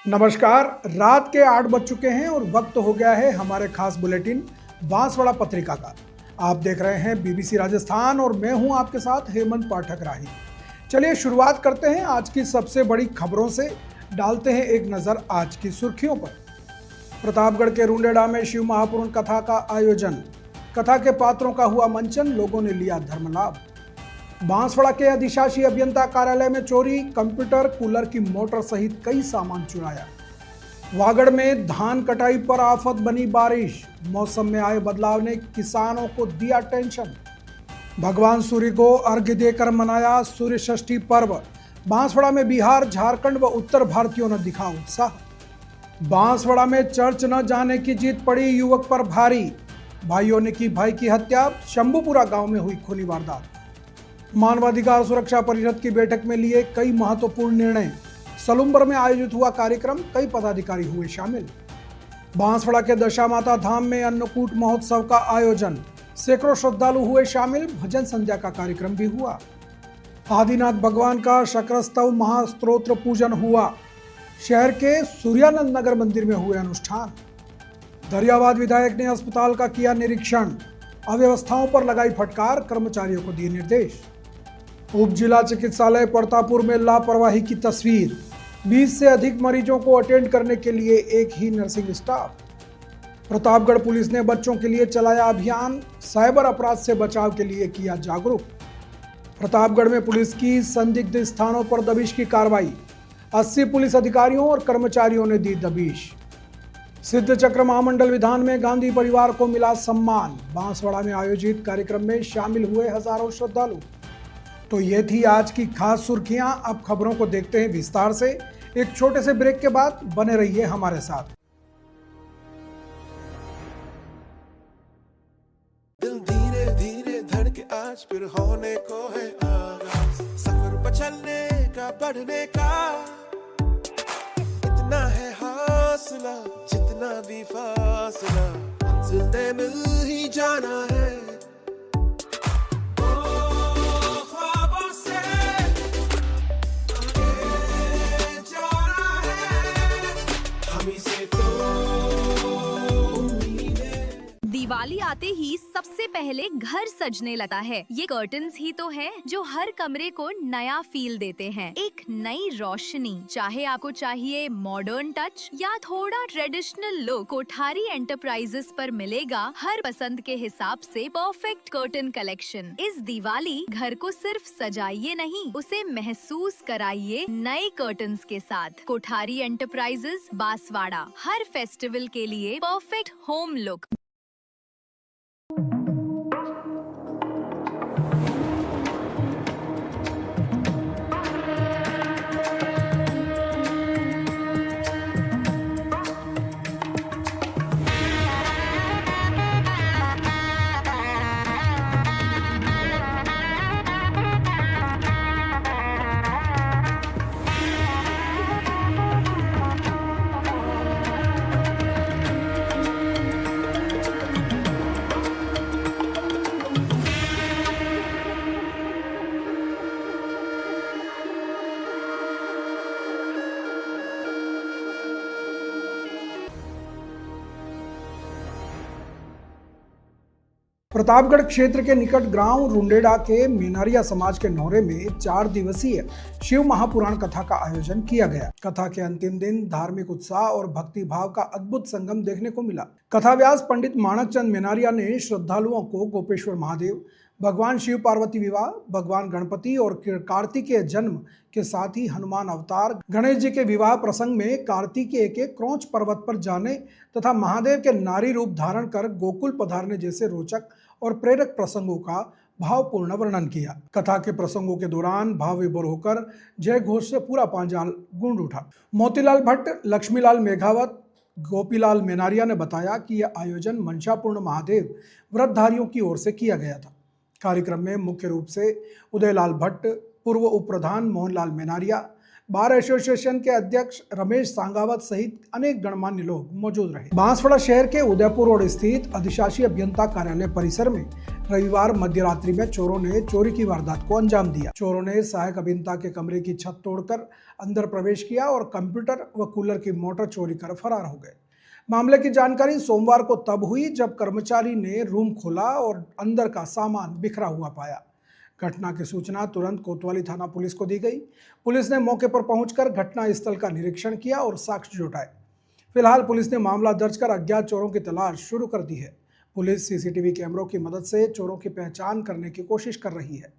नमस्कार। रात के 8 बज चुके हैं और वक्त हो गया है हमारे खास बुलेटिन बांसवाड़ा पत्रिका का। आप देख रहे हैं बीबीसी राजस्थान और मैं हूं आपके साथ हेमंत पाठक राही। चलिए शुरुआत करते हैं आज की सबसे बड़ी खबरों से। डालते हैं एक नजर आज की सुर्खियों पर। प्रतापगढ़ के रुंडेड़ा में शिव महापुराण कथा का आयोजन। कथा के पात्रों का हुआ मंचन, लोगों ने लिया धर्म लाभ। बांसवाड़ा के अधिशासी अभियंता कार्यालय में चोरी, कंप्यूटर, कूलर की मोटर सहित कई सामान चुराया। वागड़ में धान कटाई पर आफत बनी बारिश, मौसम में आए बदलाव ने किसानों को दिया टेंशन। भगवान सूर्य को अर्घ्य देकर मनाया सूर्य षष्ठी पर्व। बांसवाड़ा में बिहार, झारखंड व उत्तर भारतीयों ने दिखा उत्साह। बांसवाड़ा में चर्च न जाने की जीत पड़ी युवक पर भारी, भाइयों ने की भाई की हत्या। शंभूपुरा गांव में हुई खूनी वारदात। मानवाधिकार सुरक्षा परिषद की बैठक में लिए कई महत्वपूर्ण निर्णय। सलुम्बर में आयोजित हुआ कार्यक्रम, कई पदाधिकारी हुए शामिल। बांसवाड़ा के दशा माता धाम में अन्नकूट महोत्सव का आयोजन, सैकड़ों श्रद्धालु हुए शामिल। भजन संध्या का कार्यक्रम भी हुआ। आदिनाथ भगवान का शक्रस्तव महास्तोत्र पूजन हुआ। शहर के सूर्यानंद नगर मंदिर में हुए अनुष्ठान। दरियाबाद विधायक ने अस्पताल का किया निरीक्षण, अव्यवस्थाओं पर लगाई फटकार, कर्मचारियों को दिए निर्देश। उप जिला चिकित्सालय परतापुर में लापरवाही की तस्वीर, 20 से अधिक मरीजों को अटेंड करने के लिए एक ही नर्सिंग स्टाफ। प्रतापगढ़ पुलिस ने बच्चों के लिए चलाया अभियान, साइबर अपराध से बचाव के लिए किया जागरूक। प्रतापगढ़ में पुलिस की संदिग्ध स्थानों पर दबिश की कार्रवाई, 80 पुलिस अधिकारियों और कर्मचारियों ने दी दबिश। सिद्ध चक्र महामंडल विधान में गांधी परिवार को मिला सम्मान। बांसवाड़ा में आयोजित कार्यक्रम में शामिल हुए हजारों श्रद्धालु। तो ये थी आज की खास सुर्खियां। अब खबरों को देखते हैं विस्तार से। एक छोटे से ब्रेक के बाद बने रहिए हमारे साथ। दिल धीरे धीरे धड़के आज फिर होने को है आगाज, सफर पर चलने का, बढ़ने का। इतना है हौसला, जितना भी फासला, मंजिल ने मिल ही जाना है। दिवाली आते ही सबसे पहले घर सजने लगता है। ये कर्टन्स ही तो हैं जो हर कमरे को नया फील देते हैं, एक नई रोशनी। चाहे आपको चाहिए मॉडर्न टच या थोड़ा ट्रेडिशनल लुक, कोठारी एंटरप्राइजेस पर मिलेगा हर पसंद के हिसाब से परफेक्ट कर्टन कलेक्शन। इस दिवाली घर को सिर्फ सजाइए नहीं, उसे महसूस कराइए नए कर्टन्स के साथ। कोठारी एंटरप्राइजेस बांसवाड़ा, हर फेस्टिवल के लिए परफेक्ट होम लुक। प्रतापगढ़ क्षेत्र के निकट ग्राम रुंडेड़ा के मेनारिया समाज के नौरे में 4 दिवसीय शिव महापुराण कथा का आयोजन किया गया। कथा के अंतिम दिन धार्मिक उत्साह और भक्ति भाव का अद्भुत संगम देखने को मिला। कथाव्यास पंडित माणकचंद मेनारिया ने श्रद्धालुओं को गोपेश्वर महादेव, भगवान शिव पार्वती विवाह, भगवान गणपति और कार्तिकेय जन्म के साथ ही हनुमान अवतार, गणेश जी के विवाह प्रसंग में कार्तिकेय के क्रोंच पर्वत पर जाने तथा महादेव के नारी रूप धारण कर गोकुल पधारने जैसे रोचक और प्रेरक प्रसंगों का भावपूर्ण वर्णन किया। कथा के प्रसंगों के दौरान भाव विभोर होकर जय घोष से पूरा पांचाल गूंज उठा। मोतीलाल भट्ट, लक्ष्मीलाल मेघावत, गोपीलाल मेनारिया ने बताया कि यह आयोजन मंशापूर्ण महादेव व्रतधारियों की ओर से किया गया था। कार्यक्रम में मुख्य रूप से उदयलाल भट्ट, पूर्व उप प्रधान मोहनलाल मेनारिया, बार एसोसिएशन के अध्यक्ष रमेश सांगावत सहित अनेक गणमान्य लोग मौजूद रहे। बांसवाड़ा शहर के उदयपुर रोड स्थित अधिशासी अभियंता कार्यालय परिसर में रविवार मध्यरात्रि में चोरों ने चोरी की वारदात को अंजाम दिया। चोरों ने सहायक अभियंता के कमरे की छत तोड़कर अंदर प्रवेश किया और कंप्यूटर व कूलर की मोटर चोरी कर फरार हो गए। मामले की जानकारी सोमवार को तब हुई जब कर्मचारी ने रूम खोला और अंदर का सामान बिखरा हुआ पाया। घटना की सूचना तुरंत कोतवाली थाना पुलिस को दी गई। पुलिस ने मौके पर पहुंचकर घटना स्थल का निरीक्षण किया और साक्ष्य जुटाए। फिलहाल पुलिस ने मामला दर्ज कर अज्ञात चोरों की तलाश शुरू कर दी है। पुलिस सीसीटीवी कैमरों की मदद से चोरों की पहचान करने की कोशिश कर रही है।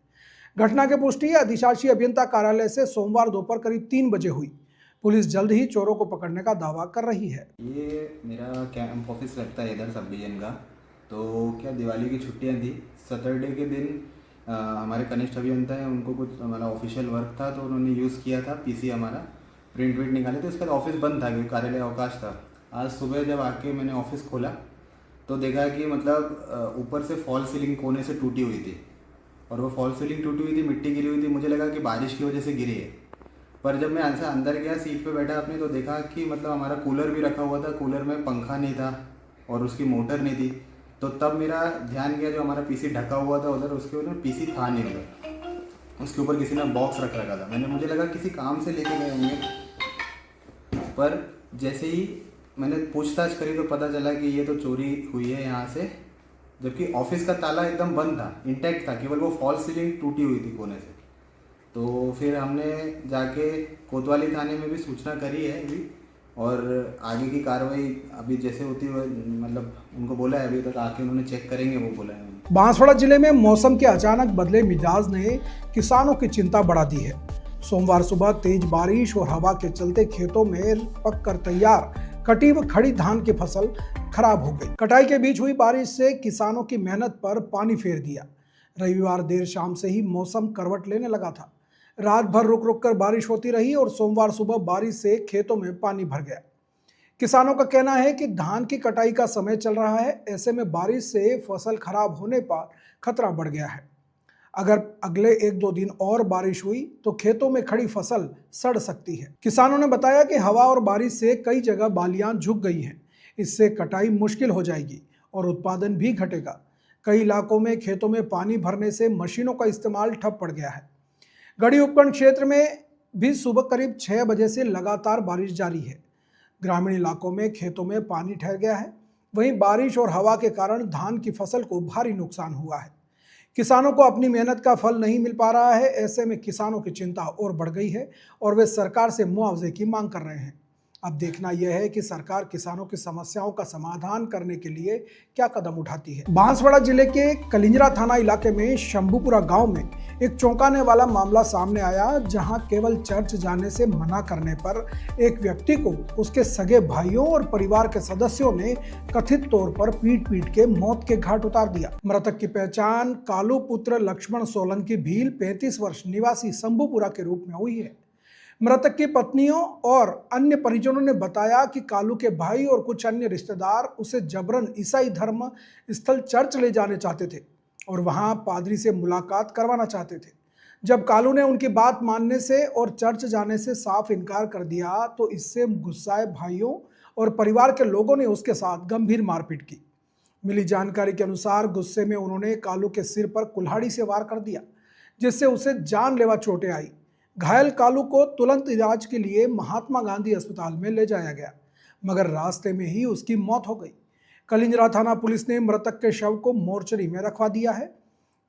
घटना की पुष्टि अधिशासी अभियंता कार्यालय से सोमवार दोपहर करीब 3 बजे हुई। पुलिस जल्द ही चोरों को पकड़ने का दावा कर रही है। ये मेरा कैंप ऑफिस लगता है इधर सब डिवीजन का। तो क्या दिवाली की छुट्टियां थी, सैटरडे के दिन हमारे कनिष्ठ अभियंता हैं, उनको कुछ हमारा ऑफिशियल वर्क था तो उन्होंने यूज़ किया था पीसी हमारा, प्रिंट विंट निकाले थे। उसके बाद ऑफिस बंद था क्योंकि कार्यालय अवकाश था। आज सुबह जब आके मैंने ऑफिस खोला तो देखा कि मतलब ऊपर से फॉल सीलिंग कोने से टूटी हुई थी और वो फॉल सीलिंग टूटी हुई थी, मिट्टी गिरी हुई थी। मुझे लगा कि बारिश की वजह से गिरी है, पर जब मैं ऐसा अंदर गया सीट पे बैठा अपने तो देखा कि मतलब हमारा कूलर भी रखा हुआ था, कूलर में पंखा नहीं था और उसकी मोटर नहीं थी। तो तब मेरा ध्यान गया जो हमारा पीसी ढका हुआ था उधर, उसके ऊपर पीसी था नहीं उधर, उसके ऊपर किसी ने बॉक्स रखा था। मुझे लगा किसी काम से लेके गए होंगे, पर जैसे ही मैंने पूछताछ करी तो पता चला कि ये तो चोरी हुई है यहाँ से, जबकि ऑफिस का ताला एकदम बंद था, इंटैक्ट था, केवल वो फॉल सीलिंग टूटी हुई थी कोने से। तो फिर हमने जाके कोतवाली थाने में भी सूचना करी है अभी, और आगे की कार्रवाई अभी जैसे होती है मतलब उनको बोला है, अभी तक आके उन्होंने चेक करेंगे, वो बोला है। बांसवाड़ा जिले में मौसम के अचानक बदले मिजाज ने किसानों की चिंता बढ़ा दी है। सोमवार सुबह तेज बारिश और हवा के चलते खेतों में पककर तैयार कटी व खड़ी धान की फसल खराब हो गई। कटाई के बीच हुई बारिश से किसानों की मेहनत पर पानी फेर दिया। रविवार देर शाम से ही मौसम करवट लेने लगा था। रात भर रुक रुक कर बारिश होती रही और सोमवार सुबह बारिश से खेतों में पानी भर गया। किसानों का कहना है कि धान की कटाई का समय चल रहा है, ऐसे में बारिश से फसल खराब होने पर खतरा बढ़ गया है। अगर अगले 1-2 दिन और बारिश हुई तो खेतों में खड़ी फसल सड़ सकती है। किसानों ने बताया कि हवा और बारिश से कई जगह बालियां झुक गई हैं। इससे कटाई मुश्किल हो जाएगी और उत्पादन भी घटेगा। कई इलाकों में खेतों में पानी भरने से मशीनों का इस्तेमाल ठप पड़ गया है। गढ़ी उपखंड क्षेत्र में भी सुबह करीब 6 बजे से लगातार बारिश जारी है। ग्रामीण इलाकों में खेतों में पानी ठहर गया है। वहीं बारिश और हवा के कारण धान की फसल को भारी नुकसान हुआ है। किसानों को अपनी मेहनत का फल नहीं मिल पा रहा है। ऐसे में किसानों की चिंता और बढ़ गई है और वे सरकार से मुआवजे की मांग कर रहे हैं। अब देखना यह है कि सरकार किसानों की समस्याओं का समाधान करने के लिए क्या कदम उठाती है। बांसवाड़ा जिले के कलिंजरा थाना इलाके में शंभूपुरा गांव में एक चौंकाने वाला मामला सामने आया, जहां केवल चर्च जाने से मना करने पर एक व्यक्ति को उसके सगे भाइयों और परिवार के सदस्यों ने कथित तौर पर पीट के मौत के घाट उतार दिया। मृतक की पहचान कालू पुत्र लक्ष्मण सोलंकी भील 35 वर्ष निवासी शंभूपुरा के रूप में हुई है। मृतक की पत्नियों और अन्य परिजनों ने बताया कि कालू के भाई और कुछ अन्य रिश्तेदार उसे जबरन ईसाई धर्म स्थल चर्च ले जाने चाहते थे और वहां पादरी से मुलाकात करवाना चाहते थे। जब कालू ने उनकी बात मानने से और चर्च जाने से साफ इनकार कर दिया तो इससे गुस्साए भाइयों और परिवार के लोगों ने उसके साथ गंभीर मारपीट की। मिली जानकारी के अनुसार गुस्से में उन्होंने कालू के सिर पर कुल्हाड़ी से वार कर दिया, जिससे उसे जानलेवा चोटें आई। घायल कालू को तुरंत इलाज के लिए महात्मा गांधी अस्पताल में ले जाया गया, मगर रास्ते में ही उसकी मौत हो गई। कलिंजरा थाना पुलिस ने मृतक के शव को मोर्चरी में रखवा दिया है।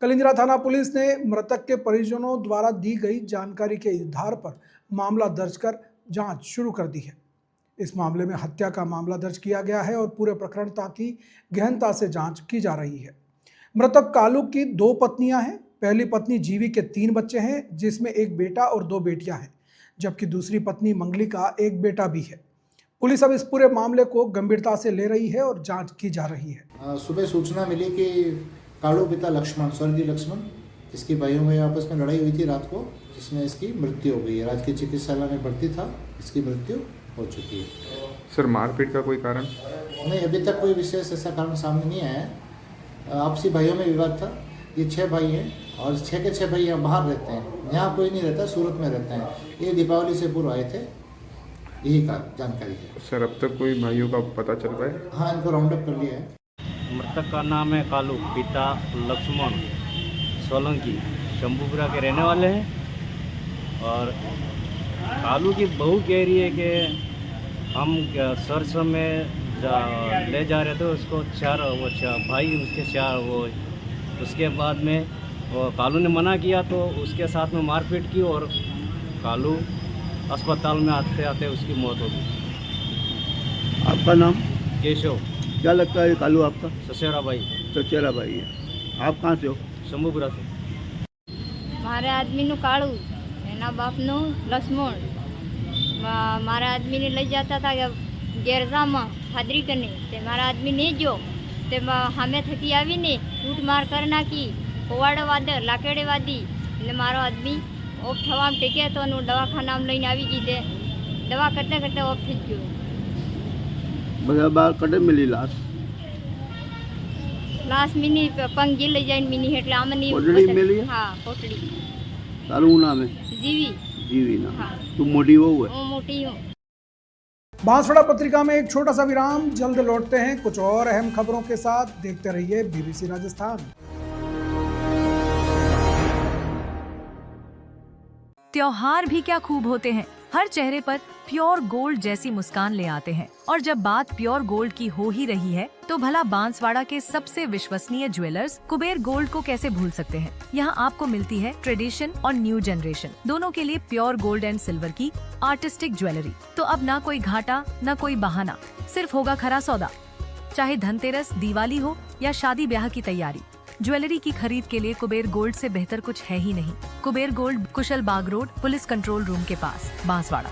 कलिंजरा थाना पुलिस ने मृतक के परिजनों द्वारा दी गई जानकारी के आधार पर मामला दर्ज कर जांच शुरू कर दी है। इस मामले में हत्या का मामला दर्ज किया गया है और पूरे प्रकरण की गहनता से जांच की जा रही है। मृतक कालू की 2 पत्नियां हैं। पहली पत्नी जीवी के 3 बच्चे हैं, जिसमें एक बेटा और 2 बेटियां हैं, जबकि दूसरी पत्नी मंगली का एक बेटा भी है। पुलिस अब इस पूरे मामले को गंभीरता से ले रही है और जांच की जा रही है। सुबह सूचना मिली कि कालू पिता लक्ष्मण, स्वर्गीय लक्ष्मण, इसकी भाइयों में आपस में लड़ाई हुई थी रात को, जिसमें इसकी मृत्यु हो गई है। राजकीय चिकित्सालय में भर्ती था, इसकी मृत्यु हो चुकी है। सर, मारपीट का कोई कारण नहीं, अभी तक कोई विशेष ऐसा कारण सामने नहीं आया है। आपसी भाइयों में विवाद था, ये 6 भाई हैं और 6 के 6 भाई यहाँ बाहर रहते हैं, यहाँ कोई नहीं रहता, सूरत में रहते हैं। ये दीपावली से पूर्व आए थे, यही का जानकारी है। सर अब तक कोई भाइयों का पता चल पाया है? हाँ, इनको राउंड अप कर लिया है। मृतक का नाम है कालू, पिता लक्ष्मण सोलंकी, शंभूपुरा के रहने वाले हैं। और कालू की बहू कह रही है कि हम सर्च में ले जा रहे थे उसको, चार भाई उसके चार वो। उसके बाद में वो कालू ने मना किया तो उसके साथ में मारपीट की और कालू अस्पताल में आते आते उसकी मौत हो गई। आपका नाम? केशव। क्या लगता है कालू आपका? ससेरा भाई। सचेरा भाई है। आप कहाँ से हो? शंभूपुरा से। મારે આદમીનું કાળું, એના બાપનું લક્ષ્મણ. મારા આદમીને લઈ જતા હતા ગેરજામાં ફાદરી કરીને, તે મારા આદમી નહીં ગયો, તે સામે થકી આવીને લૂંટ માર કરી નાખી, હોવાડે વાદે લાકેડે વાદી, એટલે મારો આદમી ઓફ થવામાં ટેકે તો દવાખાનામાં લઈને આવી ગઈ, તે દવા કરતાં કરતાં ઓફ થઈ ગયો. બધા બાર કડે મિલી લાશ? લાસ્ટ મિની પંગી લઈ જાય મિની એટલે આમની કોટડી મિલી? હા, કોટડી. તારું નામ है? જીવી. जीवी ना? हाँ. तू मोटी वो है? હું મોટી હું. बांसवाड़ा पत्रिका में एक छोटा सा विराम, जल्द लौटते हैं कुछ और अहम खबरों के साथ। देखते रहिए बीबीसी राजस्थान। त्योहार भी क्या खूब होते हैं, हर चेहरे पर प्योर गोल्ड जैसी मुस्कान ले आते हैं। और जब बात प्योर गोल्ड की हो ही रही है तो भला बांसवाड़ा के सबसे विश्वसनीय ज्वेलर्स कुबेर गोल्ड को कैसे भूल सकते हैं। यहाँ आपको मिलती है ट्रेडिशन और न्यू जनरेशन दोनों के लिए प्योर गोल्ड एंड सिल्वर की आर्टिस्टिक ज्वेलरी। तो अब ना कोई घाटा न कोई बहाना, सिर्फ होगा खरा सौदा। चाहे धनतेरस, दिवाली हो या शादी ब्याह की तैयारी, ज्वेलरी की खरीद के लिए कुबेर गोल्ड से बेहतर कुछ है ही नहीं। कुबेर गोल्ड, कुशल बाग रोड, पुलिस कंट्रोल रूम के पास, बांसवाड़ा।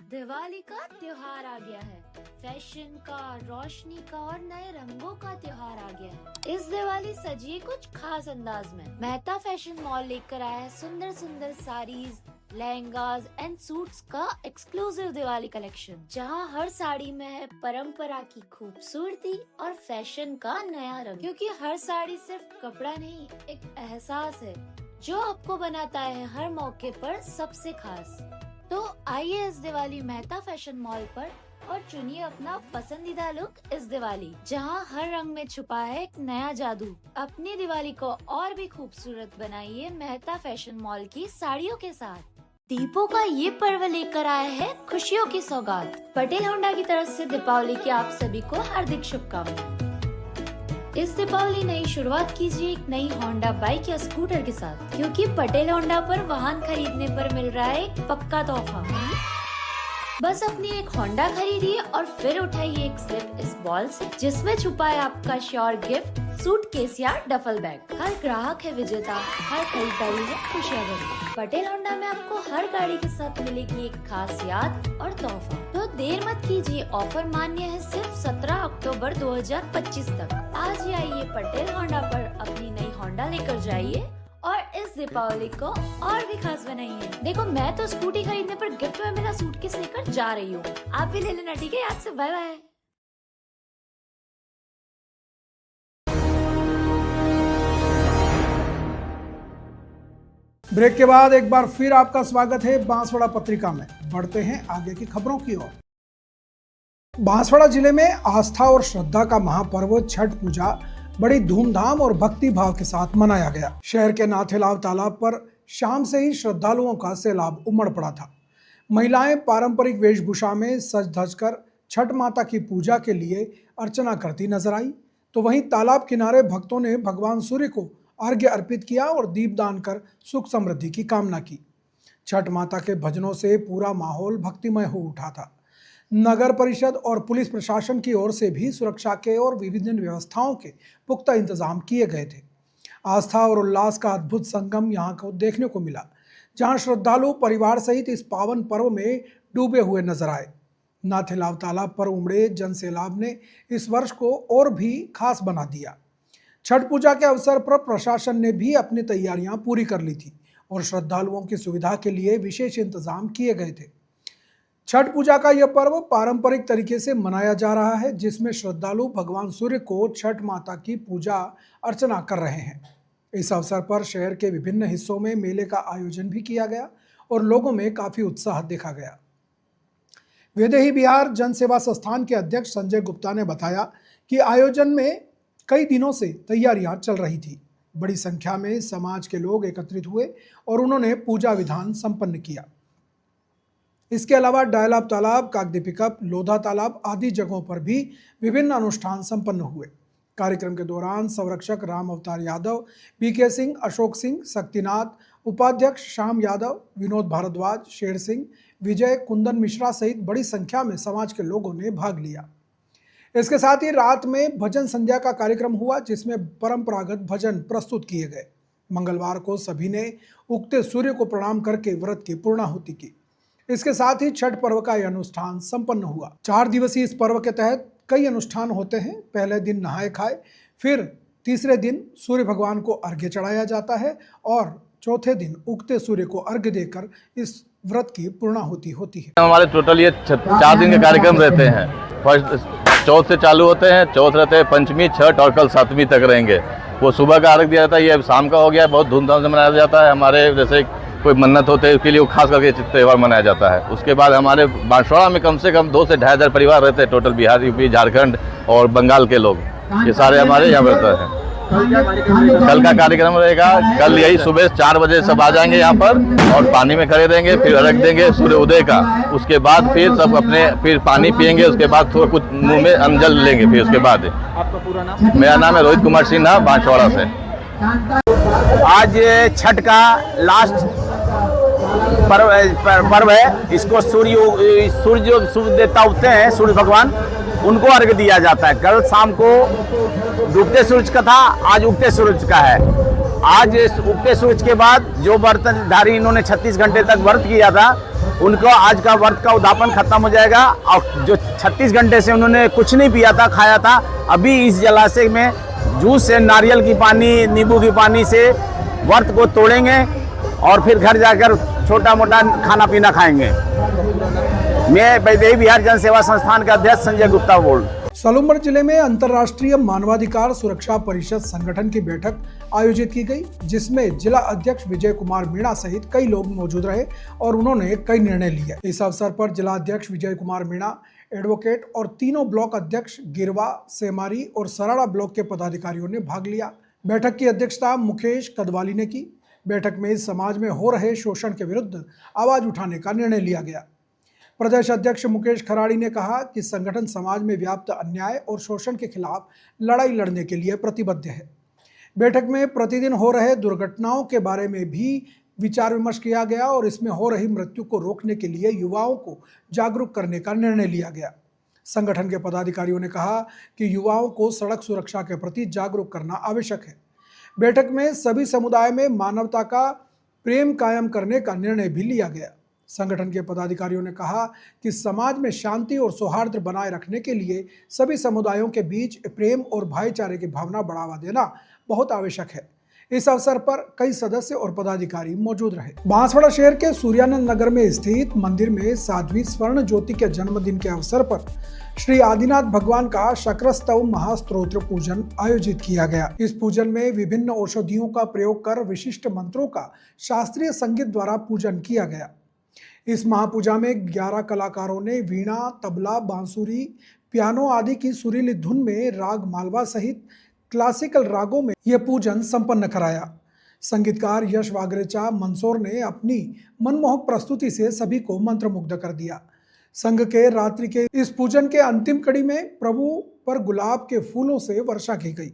दिवाली का त्योहार आ गया है, फैशन का, रोशनी का और नए रंगों का त्योहार आ गया है। इस दिवाली सजिए कुछ खास अंदाज में। मेहता फैशन मॉल लेकर आया है सुंदर सुंदर साड़ीज, लहंगास एंड सूट्स का एक्सक्लूसिव दिवाली कलेक्शन, जहां हर साड़ी में है परंपरा की खूबसूरती और फैशन का नया रंग। क्योंकि हर साड़ी सिर्फ कपड़ा नहीं, एक एहसास है जो आपको बनाता है हर मौके पर सबसे खास। तो आइए इस दिवाली मेहता फैशन मॉल पर और चुनिए अपना पसंदीदा लुक इस दिवाली, जहां हर रंग में छुपा है एक नया जादू। अपनी दिवाली को और भी खूबसूरत बनाइए मेहता फैशन मॉल की साड़ियों के साथ। दीपों का ये पर्व लेकर आया है खुशियों की सौगात। पटेल होंडा की तरफ से दीपावली की आप सभी को हार्दिक शुभकामनाएं। इस दीपावली नई शुरुआत कीजिए एक नई होंडा बाइक या स्कूटर के साथ, क्योंकि पटेल होंडा पर वाहन खरीदने पर मिल रहा है एक पक्का तोहफा। बस अपनी एक होंडा खरीदिए और फिर उठाइए एक स्लिप इस बॉल से, जिसमें छुपा है आपका श्योर गिफ्ट, सूटकेस या डफल बैग। हर ग्राहक है विजेता, हर खरीदारी है खुशियाँ भरी। पटेल होंडा में आपको हर गाड़ी के साथ मिलेगी एक खास याद और तोहफा। तो देर मत कीजिए, ऑफर मान्य है सिर्फ 17 अक्टूबर 2025 तक। आज ही आइए पटेल होंडा पर अपनी नई होंडा लेकर जाइए और इस दीपावली को और भी खास बनाइए। देखो, मैं तो स्कूटी खरीदने पर गिफ्ट में मिला सूटकेस लेकर जा रही हूँ, आप भी ले लेना, ठीक है? आज से बाय बाय। ब्रेक के बाद एक बार फिर आपका स्वागत है बांसवाड़ा पत्रिका में। बढ़ते हैं आगे की खबरों की ओर। बांसवाड़ा जिले में आस्था और श्रद्धा का महापर्व छठ पूजा बड़ी धूमधाम और भक्ति भाव के साथ मनाया गया। शहर के नाथेलाव तालाब पर शाम से ही श्रद्धालुओं का सैलाब उमड़ पड़ा था। महिलाएं पारंपरिक वेशभूषा में सज धज कर छठ माता की पूजा के लिए अर्चना करती नजर आई, तो वहीं तालाब किनारे भक्तों ने भगवान सूर्य को अर्घ्य अर्पित किया और दीपदान कर सुख समृद्धि की कामना की। छठ माता के भजनों से पूरा माहौल भक्तिमय हो उठा था। नगर परिषद और पुलिस प्रशासन की ओर से भी सुरक्षा के और विभिन्न व्यवस्थाओं के पुख्ता इंतजाम किए गए थे। आस्था और उल्लास का अद्भुत संगम यहाँ को देखने को मिला, जहाँ श्रद्धालु परिवार सहित इस पावन पर्व में डूबे हुए नजर आए। नाथेलाव तालाब पर उमड़े जन सैलाब ने इस वर्ष को और भी खास बना दिया। छठ पूजा के अवसर पर प्रशासन ने भी अपनी तैयारियां पूरी कर ली थी और श्रद्धालुओं की सुविधा के लिए विशेष इंतजाम किए गए थे। छठ पूजा का यह पर्व पारंपरिक तरीके से मनाया जा रहा है, जिसमें श्रद्धालु भगवान सूर्य को छठ माता की पूजा अर्चना कर रहे हैं। इस अवसर पर शहर के विभिन्न हिस्सों में मेले का आयोजन भी किया गया और लोगों में काफी उत्साह देखा गया। वैदेही बिहार जन सेवा संस्थान के अध्यक्ष संजय गुप्ता ने बताया कि आयोजन में कई दिनों से तैयारियां चल रही थी। बड़ी संख्या में समाज के लोग एकत्रित हुए और उन्होंने पूजा विधान संपन्न किया। इसके अलावा डायलाब तालाब, कागदी पिकअप, लोधा तालाब आदि जगहों पर भी विभिन्न अनुष्ठान संपन्न हुए। कार्यक्रम के दौरान संरक्षक राम अवतार यादव, बीके सिंह, अशोक सिंह, शक्तिनाथ, उपाध्यक्ष श्याम यादव, विनोद भारद्वाज, शेर सिंह, विजय, कुंदन मिश्रा सहित बड़ी संख्या में समाज के लोगों ने भाग लिया। इसके साथ ही रात में भजन संध्या का कार्यक्रम हुआ, जिसमें परंपरागत भजन प्रस्तुत किए गए। मंगलवार को सभी ने उगते सूर्य को प्रणाम करके व्रत की पूर्णाहुति की। इसके साथ ही छठ पर्व का यह अनुष्ठान संपन्न हुआ। 4 दिवसीय इस पर्व के तहत कई अनुष्ठान होते हैं। पहले दिन नहाए खाए, फिर तीसरे दिन सूर्य भगवान को अर्घ्य चढ़ाया जाता है और चौथे दिन उगते सूर्य को अर्घ्य देकर इस व्रत की पूर्णाहुति होती है। हमारे टोटल ये 4 दिन के कार्यक्रम रहते हैं। फर्स्ट चौथ से चालू होते हैं, चौथ रहते हैं, पंचमी, छठ और कल 7वीं तक रहेंगे। वो सुबह का अर्घ्य दिया जाता है, ये शाम का हो गया। बहुत धूमधाम से मनाया जाता है। हमारे जैसे कोई मन्नत होते हैं उसके लिए वो खास करके त्यौहार मनाया जाता है। उसके बाद हमारे बांसवाड़ा में कम से कम 2 से 2,500 परिवार रहते हैं टोटल, बिहार, यूपी, झारखंड और बंगाल के लोग, ये सारे हमारे यहाँ रहते हैं। कल का कार्यक्रम रहेगा, कल यही सुबह 4 बजे सब आ जाएंगे यहाँ पर और पानी में खड़े रहेंगे, फिर अर्घ देंगे सूर्य उदय का। उसके बाद फिर सब फिर पानी पियेंगे, उसके बाद थोड़ा कुछ मुंह में अन्न जल लेंगे। फिर उसके बाद आपका पूरा नाम? मेरा नाम है रोहित कुमार सिन्हा, बांसवाड़ा से। आज छठ का लास्ट पर्व है। इसको सूर्य सूर्य देवता उगते हैं, सूर्य भगवान, उनको अर्घ्य दिया जाता है। कल शाम को डूबते सूरज का था, आज उगते सूरज का है। आज उगते सूरज के बाद जो व्रतधारी इन्होंने 36 घंटे तक व्रत किया था, उनको आज का व्रत का उद्यापन खत्म हो जाएगा। और जो 36 घंटे से उन्होंने कुछ नहीं पिया था, खाया था, अभी इस जलाशय में जूस से, नारियल की पानी, नींबू की पानी से व्रत को तोड़ेंगे और फिर घर जाकर छोटा मोटा खाना पीना खाएंगे। मैं वैदेही बिहार जन सेवा संस्थान का अध्यक्ष संजय गुप्ता बोल। सलूमर जिले में अंतर्राष्ट्रीय मानवाधिकार सुरक्षा परिषद संगठन की बैठक आयोजित की गई, जिसमें जिला अध्यक्ष विजय कुमार मीणा सहित कई लोग मौजूद रहे और उन्होंने कई निर्णय लिए। इस अवसर पर जिला अध्यक्ष विजय कुमार मीणा, एडवोकेट और तीनों ब्लॉक अध्यक्ष गिरवा, सेमारी और सराड़ा ब्लॉक के पदाधिकारियों ने भाग लिया। बैठक की अध्यक्षता मुकेश कदवाली ने की। बैठक में समाज में हो रहे शोषण के विरुद्ध आवाज उठाने का निर्णय लिया गया। प्रदेश अध्यक्ष मुकेश खराड़ी ने कहा कि संगठन समाज में व्याप्त अन्याय और शोषण के खिलाफ लड़ाई लड़ने के लिए प्रतिबद्ध है। बैठक में प्रतिदिन हो रहे दुर्घटनाओं के बारे में भी विचार विमर्श किया गया और इसमें हो रही मृत्यु को रोकने के लिए युवाओं को जागरूक करने का निर्णय लिया गया। संगठन के पदाधिकारियों ने कहा कि युवाओं को सड़क सुरक्षा के प्रति जागरूक करना आवश्यक है। बैठक में सभी समुदाय में मानवता का प्रेम कायम करने का निर्णय भी लिया गया। संगठन के पदाधिकारियों ने कहा कि समाज में शांति और सौहार्द बनाए रखने के लिए सभी समुदायों के बीच प्रेम और भाईचारे की भावना बढ़ावा देना बहुत आवश्यक है। इस अवसर पर कई सदस्य और पदाधिकारी मौजूद रहे। बांसवाड़ा शहर के सूर्यानंद नगर में स्थित मंदिर में साध्वी स्वर्ण ज्योति के जन्मदिन के अवसर पर श्री आदिनाथ भगवान का शक्रस्तव महास्तोत्र पूजन आयोजित किया गया। इस पूजन में विभिन्न औषधियों का प्रयोग कर विशिष्ट मंत्रों का शास्त्रीय संगीत द्वारा पूजन किया गया। इस महापूजा में 11 कलाकारों ने वीणा, तबला, बांसुरी, पियानो आदि की सुरीली धुन में राग मालवा सहित क्लासिकल रागों में यह पूजन संपन्न कराया। संगीतकार यश वागरेचा मंसूर ने अपनी मनमोहक प्रस्तुति से सभी को मंत्रमुग्ध कर दिया। संघ के रात्रि के इस पूजन के अंतिम कड़ी में प्रभु पर गुलाब के फूलों से वर्षा की गई।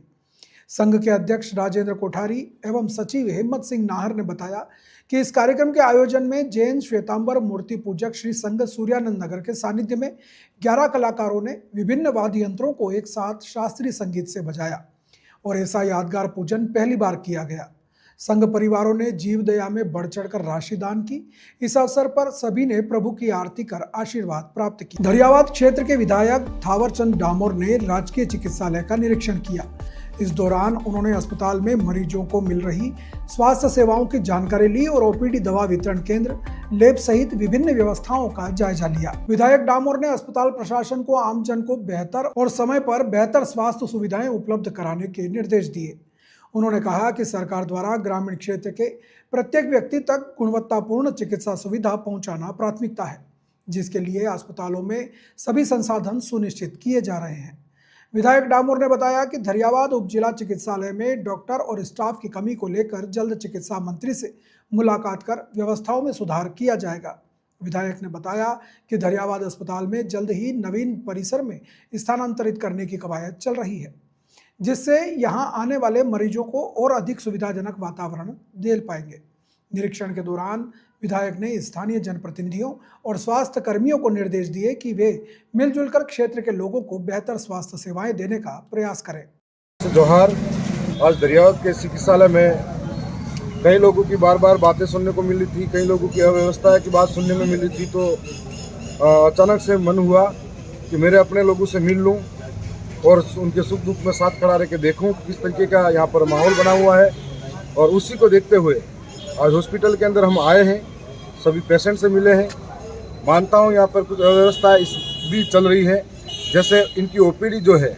संघ के अध्यक्ष राजेंद्र कोठारी एवं सचिव हिम्मत सिंह नाहर ने बताया कि इस कार्यक्रम के आयोजन में जैन श्वेतांबर मूर्ति पूजक श्री संघ सूर्यानंद नगर के सानिध्य में 11 कलाकारों ने विभिन्न वाद्य यंत्रों को एक साथ शास्त्रीय संगीत से बजाया और ऐसा यादगार पूजन पहली बार किया गया। संघ परिवारों ने जीव दया में बढ़ चढ़कर राशि दान की। इस अवसर पर सभी ने प्रभु की आरती कर आशीर्वाद प्राप्त किया। दरियावाद क्षेत्र के विधायक थावरचंद डामोर ने राजकीय चिकित्सालय का निरीक्षण किया। इस दौरान उन्होंने अस्पताल में मरीजों को मिल रही स्वास्थ्य सेवाओं की जानकारी ली और ओपीडी दवा वितरण केंद्र, लैब सहित विभिन्न व्यवस्थाओं का जायजा लिया। विधायक डामोर ने अस्पताल प्रशासन को आमजन को बेहतर और समय पर बेहतर स्वास्थ्य सुविधाएं उपलब्ध कराने के निर्देश दिए। उन्होंने कहा कि सरकार द्वारा ग्रामीण क्षेत्र के प्रत्येक व्यक्ति तक गुणवत्तापूर्ण चिकित्सा सुविधा पहुंचाना प्राथमिकता है, जिसके लिए अस्पतालों में सभी संसाधन सुनिश्चित किए जा रहे हैं। विधायक डामोर ने बताया कि धरियावाद उप जिला चिकित्सालय में डॉक्टर और स्टाफ की कमी को लेकर जल्द चिकित्सा मंत्री से मुलाकात कर व्यवस्थाओं में सुधार किया जाएगा। विधायक ने बताया कि धरियावाद अस्पताल में जल्द ही नवीन परिसर में स्थानांतरित करने की कवायद चल रही है, जिससे यहां आने वाले मरीजों को और अधिक सुविधाजनक वातावरण दे पाएंगे। निरीक्षण के दौरान विधायक ने स्थानीय जनप्रतिनिधियों और स्वास्थ्य कर्मियों को निर्देश दिए कि वे मिलजुल कर क्षेत्र के लोगों को बेहतर स्वास्थ्य सेवाएं देने का प्रयास करें। जोहार। आज दरियावाद के चिकित्सालय में कई लोगों की बार बार बातें सुनने को मिली थी, कई लोगों की अव्यवस्था की बात सुनने में मिली थी, तो अचानक से मन हुआ कि मेरे अपने लोगों से मिल लूं और उनके सुख दुख में साथ खड़ा रह के देखूं किस तरीके का यहाँ पर माहौल बना हुआ है। और उसी को देखते हुए आज हॉस्पिटल के अंदर हम आए हैं, सभी पेशेंट से मिले हैं। मानता हूँ यहाँ पर कुछ अव्यवस्था इस भी चल रही है, जैसे इनकी ओपीडी जो है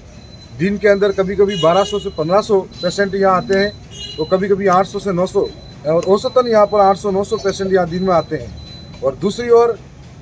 दिन के अंदर कभी कभी 1200 से 1500 पेशेंट यहाँ आते हैं, तो कभी कभी 800 से 900 और औसतन यहाँ पर 800-900 पेशेंट यहाँ दिन में आते हैं। और दूसरी ओर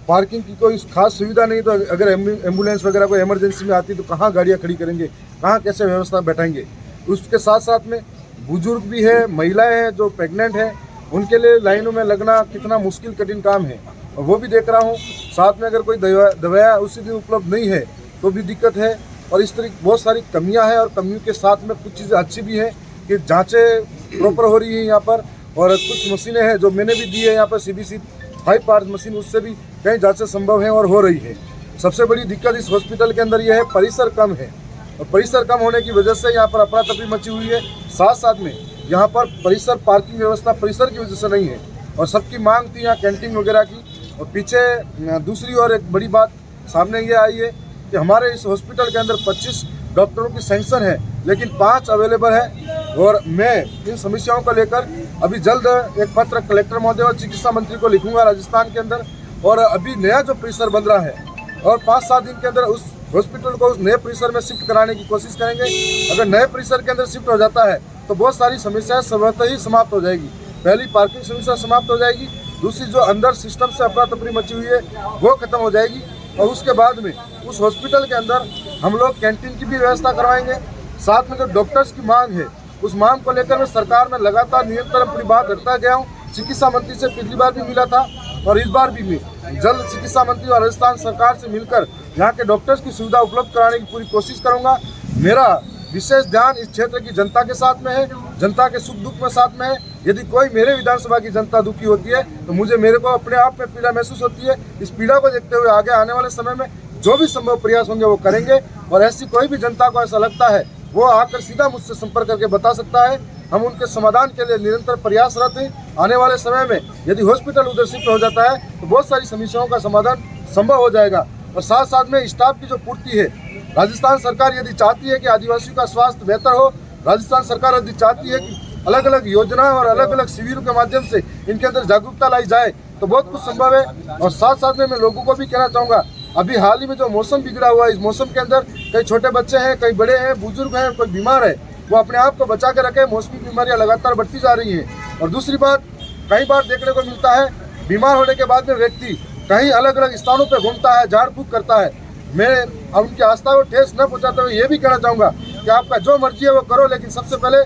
पार्किंग की कोई खास सुविधा नहीं, तो अगर एम्बुलेंस वगैरह कोई इमरजेंसी में आती तो कहाँ गाड़ियाँ खड़ी करेंगे, कहाँ कैसे व्यवस्था बैठाएंगे। उसके साथ साथ में बुजुर्ग भी है, महिलाएं हैं जो प्रेग्नेंट हैं, उनके लिए लाइनों में लगना कितना मुश्किल कठिन काम है, और वो भी देख रहा हूँ। साथ में अगर कोई दवाया उसी दिन उपलब्ध नहीं है तो भी दिक्कत है। और इस तरह बहुत सारी कमियां हैं, और कमियों के साथ में कुछ चीज़ें अच्छी भी हैं कि जांचें प्रॉपर हो रही हैं यहाँ पर, और कुछ मशीनें हैं जो मैंने भी दी है यहाँ पर CBC 5 पार्ट मशीन, उससे भी कई जांचें संभव हैं और हो रही है। सबसे बड़ी दिक्कत इस हॉस्पिटल के अंदर यह है, परिसर कम है, और परिसर कम होने की वजह से यहाँ पर अफरा तफरी मची हुई है। साथ साथ में यहाँ पर परिसर पार्किंग व्यवस्था परिसर की वजह से नहीं है, और सबकी मांग थी यहाँ कैंटीन वगैरह की। और पीछे दूसरी ओर एक बड़ी बात सामने ये आई है कि हमारे इस हॉस्पिटल के अंदर 25 डॉक्टरों की सैंक्शन है, लेकिन 5 अवेलेबल है। और मैं इन समस्याओं को लेकर अभी जल्द एक पत्र कलेक्टर महोदय और चिकित्सा मंत्री को लिखूंगा राजस्थान के अंदर। और अभी नया जो परिसर बन रहा है, और 5-7 दिन के अंदर उस हॉस्पिटल को उस नए परिसर में शिफ्ट कराने की कोशिश करेंगे। अगर नए परिसर के अंदर शिफ्ट हो जाता है तो बहुत सारी समस्याएं स्वतः ही समाप्त हो जाएगी। पहली पार्किंग समस्या समाप्त हो जाएगी, दूसरी जो अंदर सिस्टम से अफरा तफरी मची हुई है वो खत्म हो जाएगी। और उसके बाद में उस हॉस्पिटल के अंदर हम लोग कैंटीन की भी व्यवस्था करवाएंगे। साथ में जो डॉक्टर्स की मांग है, उस मांग को लेकर मैं सरकार में लगातार निरंतर अपनी बात करता गया हूँ। चिकित्सा मंत्री से पिछली बार भी मिला था, और इस बार भी मैं जल्द चिकित्सा मंत्री और राजस्थान सरकार से मिलकर यहाँ के डॉक्टर्स की सुविधा उपलब्ध कराने की पूरी कोशिश करूँगा। मेरा विशेष ध्यान इस क्षेत्र की जनता के साथ में है, जनता के सुख दुख में साथ में है। यदि कोई मेरे विधानसभा की जनता दुखी होती है तो मेरे को अपने आप में पीड़ा महसूस होती है। इस पीड़ा को देखते हुए आगे आने वाले समय में जो भी संभव प्रयास होंगे वो करेंगे। और ऐसी कोई भी जनता को ऐसा लगता है वो आकर सीधा मुझसे संपर्क करके बता सकता है। हम उनके समाधान के लिए निरंतर प्रयासरत हैं। आने वाले समय में यदि हॉस्पिटल उधर शिफ्ट हो जाता है तो बहुत सारी समस्याओं का समाधान संभव हो जाएगा। और साथ साथ में स्टाफ की जो पूर्ति है, राजस्थान सरकार यदि चाहती है कि आदिवासियों का स्वास्थ्य बेहतर हो, राजस्थान सरकार यदि चाहती है कि अलग अलग योजनाएं और अलग अलग शिविरों के माध्यम से इनके अंदर जागरूकता लाई जाए तो बहुत कुछ संभव है। और साथ साथ में मैं लोगों को भी कहना चाहूँगा, अभी हाल ही में जो मौसम बिगड़ा हुआ है, इस मौसम के अंदर कई छोटे बच्चे हैं, कई बड़े हैं, बुजुर्ग हैं, कोई बीमार है, वो अपने आप को बचा के रखें। मौसमी बीमारियां लगातार बढ़ती जा रही हैं। और दूसरी बात, कई बार देखने को मिलता है बीमार होने के बाद में व्यक्ति कहीं अलग अलग स्थानों पर घूमता है, झाड़ फूक करता है। मैं उनकी आस्था को ठेस न पहुँचाते हुए ये भी कहना चाहूँगा कि आपका जो मर्जी है वो करो, लेकिन सबसे पहले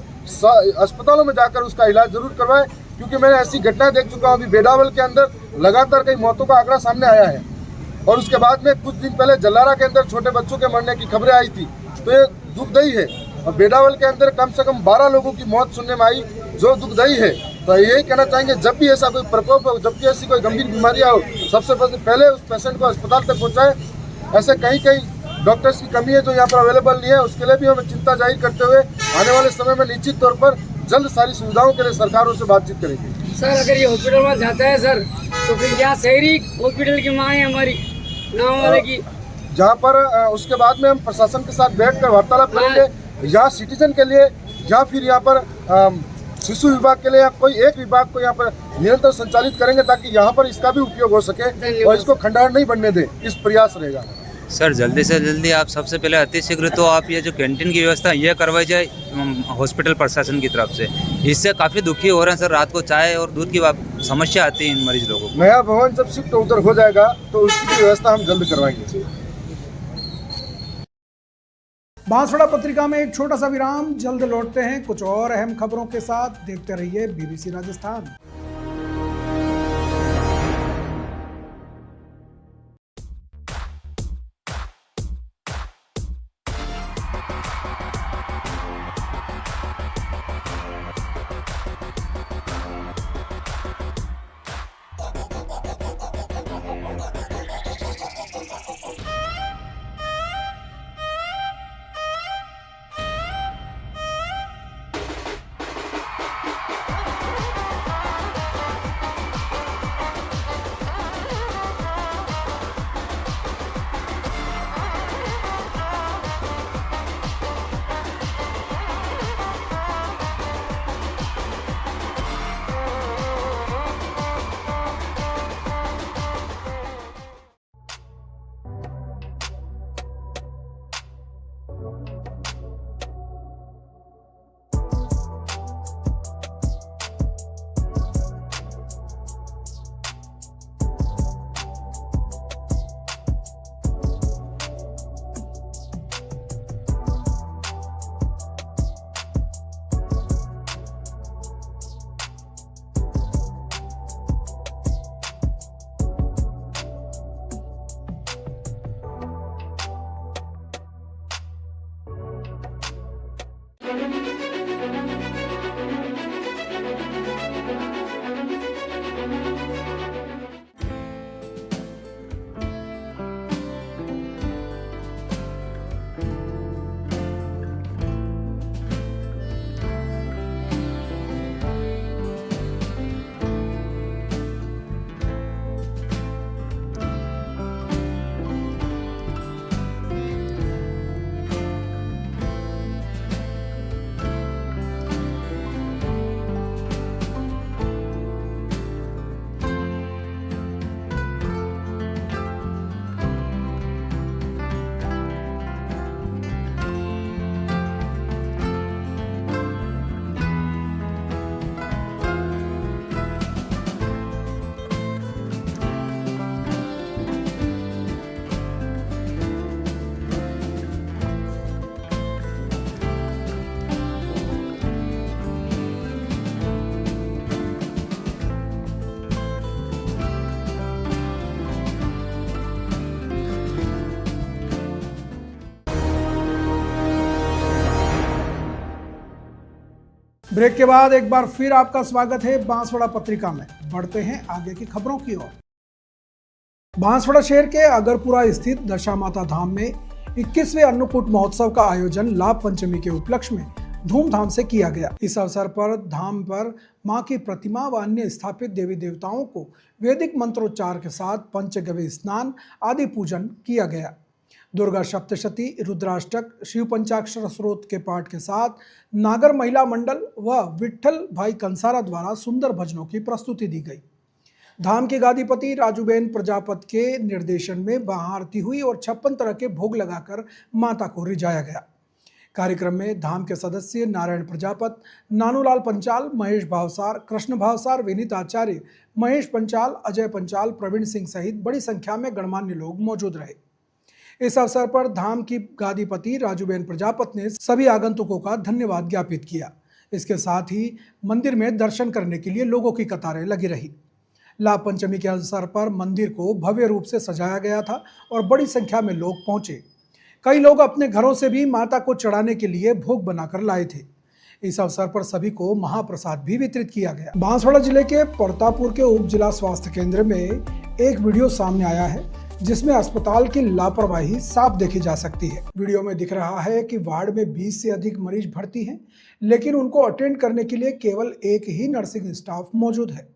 अस्पतालों में जाकर उसका इलाज जरूर करवाएं। क्योंकि मैंने ऐसी घटनाएं देख चुका हूँ। अभी बेडावल के अंदर लगातार कई मौतों का आंकड़ा सामने आया है, और उसके बाद में कुछ दिन पहले जलारा के अंदर छोटे बच्चों के मरने की खबरें आई थी। तो ये दुखदायी है। और बेडावल के अंदर कम से कम 12 लोगों की मौत सुनने में आई, जो दुखदायी है। तो यही कहना चाहेंगे, जब भी ऐसा कोई प्रकोप हो, जब भी ऐसी कोई गंभीर बीमारियाँ हो, सबसे पहले उस पेशेंट को अस्पताल तक पहुँचाएं। ऐसे कई डॉक्टर्स की कमी है जो यहाँ पर अवेलेबल नहीं है, उसके लिए भी हमें चिंता जाहिर करते हुए आने वाले समय में निश्चित तौर पर जल्द सारी सुविधाओं के लिए सरकारों से बातचीत करेंगे। सर, अगर ये हॉस्पिटल में जाता है सर, तो फिर यहाँ शहरी हॉस्पिटल की मांग है हमारी नाम वाले की, जहाँ पर उसके बाद में हम प्रशासन के साथ बैठकर वार्तालाप करेंगे या सिटीजन के लिए या फिर यहाँ पर शिशु विभाग के लिए या कोई एक विभाग को यहाँ पर निरंतर संचालित करेंगे ताकि यहाँ पर इसका भी उपयोग हो सके और इसको खंडार नहीं बनने दे, इस प्रयास रहेगा। सर जल्दी से जल्दी आप सबसे पहले अतिशीघ्र तो आप ये जो कैंटीन की व्यवस्था ये करवाई जाए हॉस्पिटल प्रशासन की तरफ से। इससे काफ़ी दुखी हो रहे हैं सर, रात को चाय और दूध की समस्या आती है इन मरीज लोगों को। नया भवन जब शिफ्ट उधर हो जाएगा तो उसकी भी व्यवस्था हम जल्द करवाएंगे। बांसवाड़ा पत्रिका में एक छोटा सा विराम, जल्द लौटते हैं कुछ और अहम खबरों के साथ। देखते रहिए बीबीसी राजस्थान। ब्रेक के बाद एक बार फिर आपका स्वागत है बांसवाड़ा पत्रिका में। बढ़ते हैं आगे की खबरों की ओर। बांसवाड़ा शहर के अगरपुरा स्थित दशा माता धाम में 21वें अन्नकूट महोत्सव का आयोजन लाभ पंचमी के उपलक्ष्य में धूमधाम से किया गया। इस अवसर पर धाम पर मां की प्रतिमा व अन्य स्थापित देवी देवताओं को वैदिक मंत्रोच्चार के साथ पंचगव्य स्नान आदि पूजन किया गया। दुर्गा सप्तशती, रुद्राष्टक, शिव पंचाक्षर स्रोत के पाठ के साथ नागर महिला मंडल व विठल भाई कंसारा द्वारा सुंदर भजनों की प्रस्तुति दी गई। धाम के गादीपति राजूबेन प्रजापति के निर्देशन में महाआरती हुई और 56 तरह के भोग लगाकर माता को रिझाया गया। कार्यक्रम में धाम के सदस्य नारायण प्रजापत, नानूलाल पंचाल, महेश भावसार, कृष्ण भावसार, विनीत आचार्य, महेश पंचाल, अजय पंचाल, प्रवीण सिंह सहित बड़ी संख्या में गणमान्य लोग मौजूद रहे। इस अवसर पर धाम की गादीपति राजूबेन प्रजापति ने सभी आगंतुकों का धन्यवाद ज्ञापित किया। इसके साथ ही मंदिर में दर्शन करने के लिए लोगों की कतारें लगी रही। लाभ पंचमी के अवसर पर मंदिर को भव्य रूप से सजाया गया था और बड़ी संख्या में लोग पहुंचे। कई लोग अपने घरों से भी माता को चढ़ाने के लिए भोग बनाकर लाए थे। इस अवसर पर सभी को महाप्रसाद भी वितरित किया गया। बांसवाड़ा जिले के परतापुर के उप जिला स्वास्थ्य केंद्र में एक वीडियो सामने आया है जिसमें अस्पताल की लापरवाही साफ देखी जा सकती है। वीडियो में दिख रहा है कि वार्ड में 20 से अधिक मरीज भर्ती हैं, लेकिन उनको अटेंड करने के लिए केवल एक ही नर्सिंग स्टाफ मौजूद है।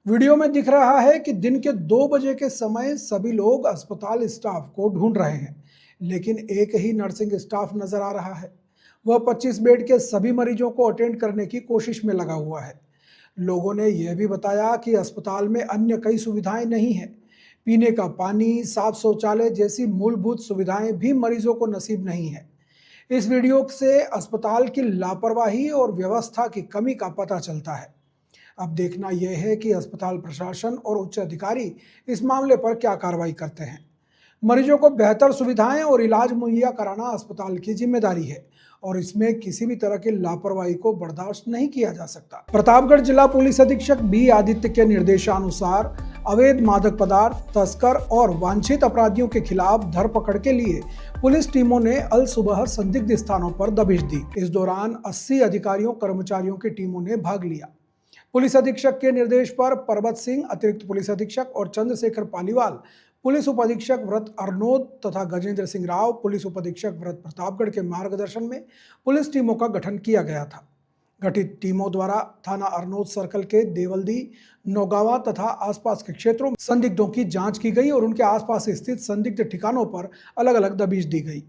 वीडियो में दिख रहा है कि दिन के 2 बजे के समय सभी लोग अस्पताल स्टाफ को ढूंढ रहे हैं, लेकिन एक ही नर्सिंग स्टाफ नजर आ रहा है। वह 25 बेड के सभी मरीजों को अटेंड करने की कोशिश में लगा हुआ है। लोगों ने यह भी बताया कि अस्पताल में अन्य कई सुविधाएं नहीं हैं। पीने का पानी, साफ शौचालय जैसी मूलभूत सुविधाएं भी मरीजों को नसीब नहीं है। इस वीडियो से अस्पताल की लापरवाही और व्यवस्था की कमी का पता चलता है। अब देखना यह है कि अस्पताल प्रशासन और उच्च अधिकारी इस मामले पर क्या कार्रवाई करते हैं। मरीजों को बेहतर सुविधाएं और इलाज मुहैया कराना अस्पताल की जिम्मेदारी है और इसमें किसी भी तरह की लापरवाही को बर्दाश्त नहीं किया जा सकता। प्रतापगढ़ जिला पुलिस अधीक्षक बी आदित्य के निर्देशानुसार अवैध मादक पदार्थ तस्कर और वांछित अपराधियों के खिलाफ धरपकड़ के लिए पुलिस टीमों ने अल सुबह संदिग्ध स्थानों पर दबिश दी। इस दौरान 80 अधिकारियों कर्मचारियों की टीमों ने भाग लिया। पुलिस अधीक्षक के निर्देश पर परबत सिंह अतिरिक्त पुलिस अधीक्षक और चंद्रशेखर पालीवाल पुलिस उपाधीक्षक व्रत अर्नोद तथा गजेंद्र सिंह राव पुलिस उपाधीक्षक व्रत प्रतापगढ़ के मार्गदर्शन में पुलिस टीमों का गठन किया गया था। गठित टीमों द्वारा थाना अर्नोद सर्कल के देवल्दी, नौगावा तथा आसपास के क्षेत्रों में संदिग्धों की जांच की गई और उनके आसपास स्थित संदिग्ध ठिकानों पर अलग अलग दबिश दी गई।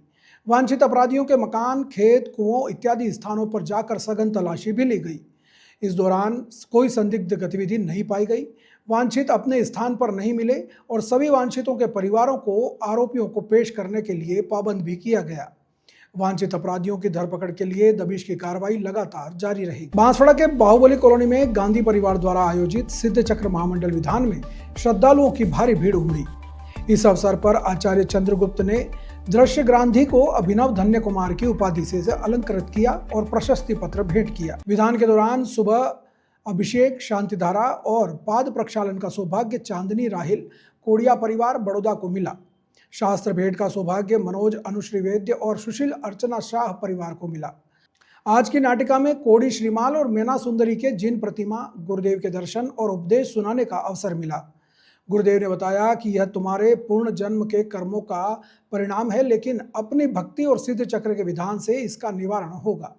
वांछित अपराधियों के मकान, खेत, कुओं इत्यादि स्थानों पर जाकर सघन तलाशी भी ली गई। इस दौरान कोई संदिग्ध गतिविधि नहीं पाई गई। वांछित अपने स्थान पर नहीं मिले और सभी वांछितों के परिवारों को आरोपियों को पेश करने के लिए पाबंद भी किया गया। वांछित अपराधियों की धरपकड़ के लिए दबिश की कार्रवाई लगातार जारी रहेगी। बांसवाड़ा के बाहुबली कॉलोनी में गांधी परिवार द्वारा आयोजित सिद्ध चक्र महामंडल विधान में श्रद्धालुओं की भारी भीड़ उमड़ी। इस अवसर पर आचार्य चंद्रगुप्त ने दृश्य गांधी को अभिनव धन्य कुमार की उपाधि से अलंकृत किया और प्रशस्ति पत्र भेंट किया। विधान के दौरान सुबह अभिषेक, शांतिधारा और पाद प्रक्षालन का सौभाग्य चांदनी राहिल कोड़िया परिवार बड़ौदा को मिला। शास्त्र भेंट का सौभाग्य मनोज अनुश्री वैद्य और सुशील अर्चना शाह परिवार को मिला। आज की नाटिका में कोड़ी श्रीमाल और मैना सुंदरी के जिन प्रतिमा गुरुदेव के दर्शन और उपदेश सुनाने का अवसर मिला। गुरुदेव ने बताया कि यह तुम्हारे पूर्ण जन्म के कर्मों का परिणाम है, लेकिन अपनी भक्ति और सिद्ध चक्र के विधान से इसका निवारण होगा।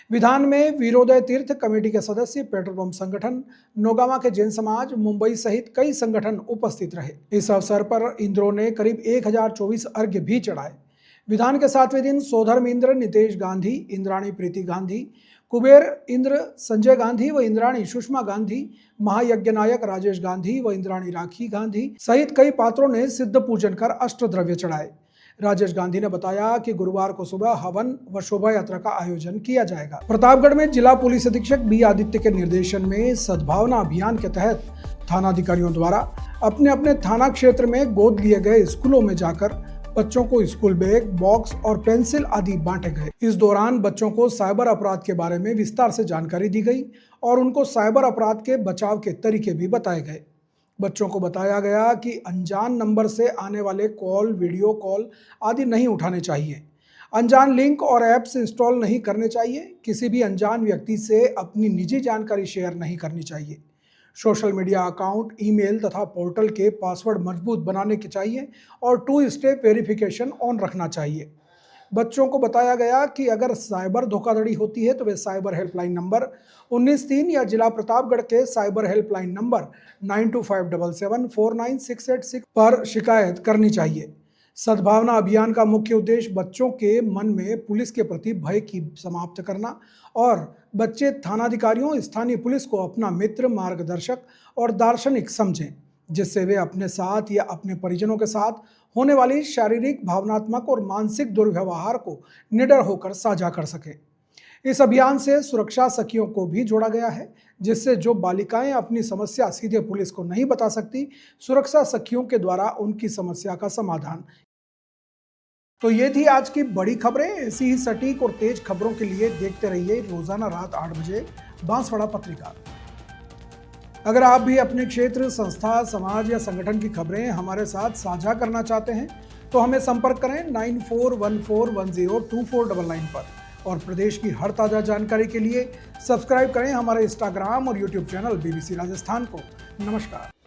विधान में वीरोदय तीर्थ कमेटी के सदस्य, पेट्रोल पंप संगठन, नौगावा के जैन समाज, मुंबई सहित कई संगठन उपस्थित रहे। इस अवसर पर इंद्रों ने करीब 1024 अर्घ्य भी चढ़ाए। विधान के 7वें दिन सोधर्म इंद्र नितेश गांधी, इंद्राणी प्रीति गांधी, कुबेर इंद्र संजय गांधी व इंद्राणी सुषमा गांधी, महायज्ञ नायक राजेश गांधी व इंद्राणी राखी गांधी सहित कई पात्रों ने सिद्ध पूजन कर अष्टद्रव्य चढ़ाए। राजेश गांधी ने बताया कि गुरुवार को सुबह हवन व शोभा यात्रा का आयोजन किया जाएगा। प्रतापगढ़ में जिला पुलिस अधीक्षक बी आदित्य के निर्देशन में सद्भावना अभियान के तहत थानाधिकारियों द्वारा अपने अपने थाना क्षेत्र में गोद लिए गए स्कूलों में जाकर बच्चों को स्कूल बैग, बॉक्स और पेंसिल आदि बांटे गए। इस दौरान बच्चों को साइबर अपराध के बारे में विस्तार से जानकारी दी गई और उनको साइबर अपराध के बचाव के तरीके भी बताए गए। बच्चों को बताया गया कि अनजान नंबर से आने वाले कॉल, वीडियो कॉल आदि नहीं उठाने चाहिए। अनजान लिंक और ऐप्स इंस्टॉल नहीं करने चाहिए। किसी भी अनजान व्यक्ति से अपनी निजी जानकारी शेयर नहीं करनी चाहिए। सोशल मीडिया अकाउंट, ईमेल तथा पोर्टल के पासवर्ड मजबूत बनाने के चाहिए और 2 स्टेप वेरिफिकेशन ऑन रखना चाहिए। बच्चों को बताया गया कि अगर साइबर धोखाधड़ी होती है तो वे साइबर हेल्पलाइन नंबर 19-3 या जिला प्रतापगढ़ के साइबर हेल्पलाइन नंबर 9257749686 पर शिकायत करनी चाहिए। सद्भावना अभियान का मुख्य उद्देश्य बच्चों के मन में पुलिस के प्रति भय की समाप्त करना और बच्चे थानाधिकारियों, स्थानीय पुलिस को अपना मित्र, मार्गदर्शक और दार्शनिक समझें, जिससे वे अपने साथ या अपने परिजनों के साथ होने वाली शारीरिक, भावनात्मक और मानसिक दुर्व्यवहार को निडर होकर साझा कर सकें। इस अभियान से सुरक्षा सखियों को भी जोड़ा गया है, जिससे जो बालिकाएं अपनी समस्या सीधे पुलिस को नहीं बता सकती, सुरक्षा सखियों के द्वारा उनकी समस्या का समाधान। तो ये थी आज की बड़ी खबरें। ऐसी ही सटीक और तेज खबरों के लिए देखते रहिए रोजाना रात 8 बजे बांसवाड़ा पत्रिका। अगर आप भी अपने क्षेत्र, संस्था, समाज या संगठन की खबरें हमारे साथ साझा करना चाहते हैं तो हमें संपर्क करें 9414102499 पर और प्रदेश की हर ताज़ा जानकारी के लिए सब्सक्राइब करें हमारे इंस्टाग्राम और यूट्यूब चैनल BBC राजस्थान को। नमस्कार।